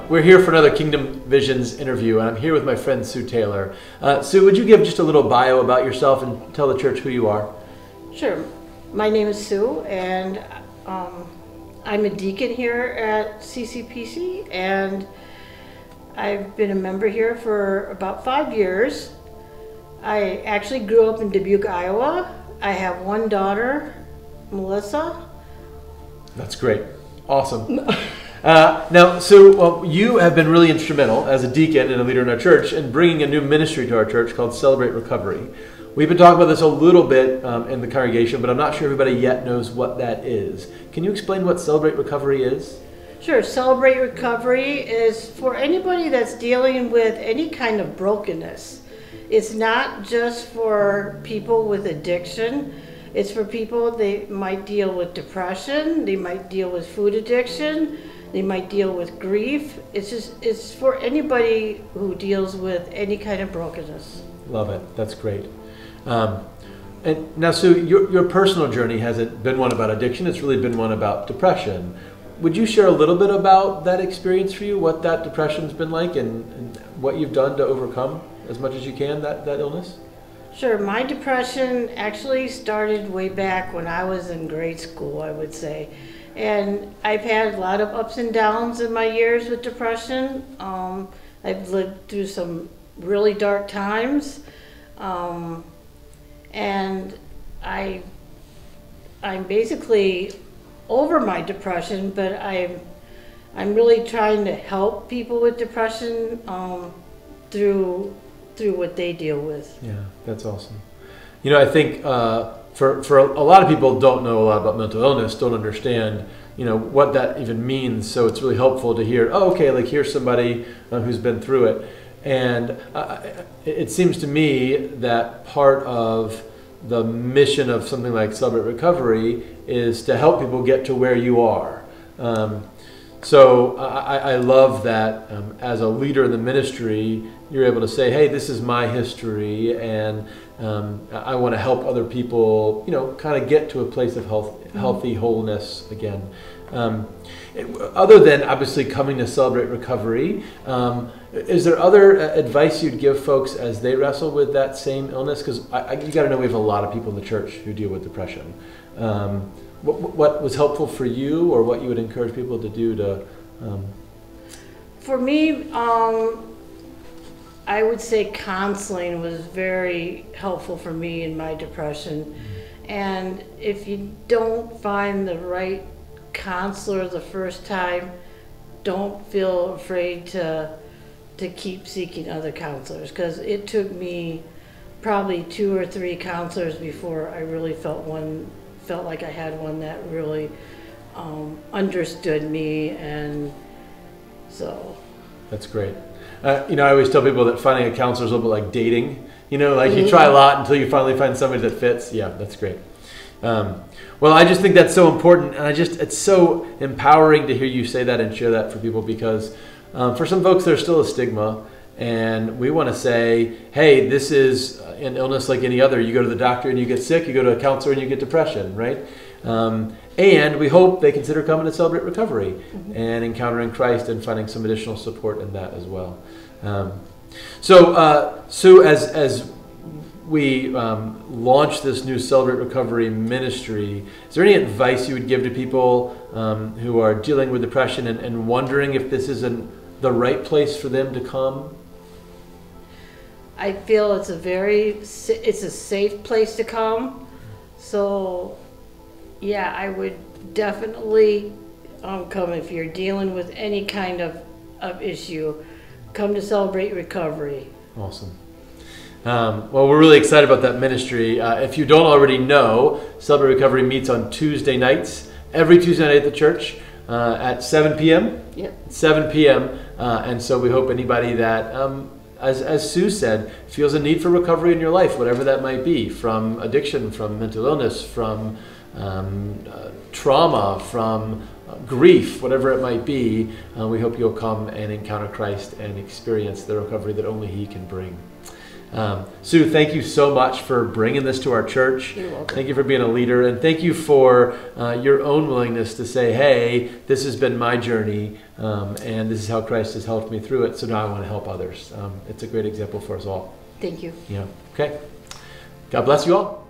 We're here for another Kingdom Visions interview, and I'm here with my friend Sue Taylor. Sue, would you give just a little bio about yourself and tell the church who you are? Sure. My name is Sue, and I'm a deacon here at CCPC, and I've been a member here for about 5 years. I actually grew up in Dubuque, Iowa. I have one daughter, Melissa. That's great. Awesome. Now, Sue, you have been really instrumental as a deacon and a leader in our church in bringing a new ministry to our church called Celebrate Recovery. We've been talking about this a little bit in the congregation, but I'm not sure everybody yet knows what that is. Can you explain what Celebrate Recovery is? Sure. Celebrate Recovery is for anybody that's dealing with any kind of brokenness. It's not just for people with addiction. It's for people, they might deal with depression, they might deal with food addiction, they might deal with grief. It's for anybody who deals with any kind of brokenness. Love it. That's great. And now, Sue, your personal journey hasn't been one about addiction. It's really been one about depression. Would you share a little bit about that experience for you, what that depression's been like, and what you've done to overcome as much as you can that illness? Sure. My depression actually started way back when I was in grade school, I would say. And I've had a lot of ups and downs in my years with depression. I've lived through some really dark times. And I'm basically over my depression, but I'm really trying to help people with depression through what they deal with. Yeah, that's awesome. You know, I think for a lot of people don't know a lot about mental illness, don't understand, you know, what that even means. So it's really helpful to hear, oh, okay, like here's somebody who's been through it. And it seems to me that part of the mission of something like Celebrate Recovery is to help people get to where you are. So I love that as a leader in the ministry, you're able to say, hey, this is my history, and I want to help other people, you know, kind of get to a place of healthy wholeness again. Other than obviously coming to Celebrate Recovery, is there other advice you'd give folks as they wrestle with that same illness? Because you got to know we have a lot of people in the church who deal with depression. What was helpful for you, or what you would encourage people to do to? For me, I would say counseling was very helpful for me in my depression. And if you don't find the right counselor the first time, don't feel afraid to keep seeking other counselors, because it took me probably 2 or 3 counselors before I really felt like I had one that really understood me. And so that's great. You know, I always tell people that finding a counselor is a little bit like dating. You know, like you try a lot until you finally find somebody that fits. Yeah, that's great. Well, I just think that's so important, and it's so empowering to hear you say that and share that for people, because for some folks there's still a stigma, and we want to say, hey, this is an illness like any other. You go to the doctor and you get sick, you go to a counselor and you get depression, right? And we hope they consider coming to Celebrate Recovery and encountering Christ and finding some additional support in that as well. So as we launch this new Celebrate Recovery ministry, is there any advice you would give to people who are dealing with depression and wondering if this isn't the right place for them to come? I feel it's a safe place to come. So yeah, I would definitely come if you're dealing with any kind of issue. Come to Celebrate Recovery. Awesome. Well, we're really excited about that ministry. If you don't already know, Celebrate Recovery meets on Tuesday nights, every Tuesday night at the church at 7 p.m. Yep. 7 p.m. And so we hope anybody that, as Sue said, feels a need for recovery in your life, whatever that might be, from addiction, from mental illness, from trauma, from grief, whatever it might be, we hope you'll come and encounter Christ and experience the recovery that only He can bring. Sue, thank you so much for bringing this to our church. You're welcome. Thank you for being a leader, and thank you for your own willingness to say, hey, this has been my journey, and this is how Christ has helped me through it, so now I want to help others. It's a great example for us all. Thank you. Yeah. Okay. God bless you all.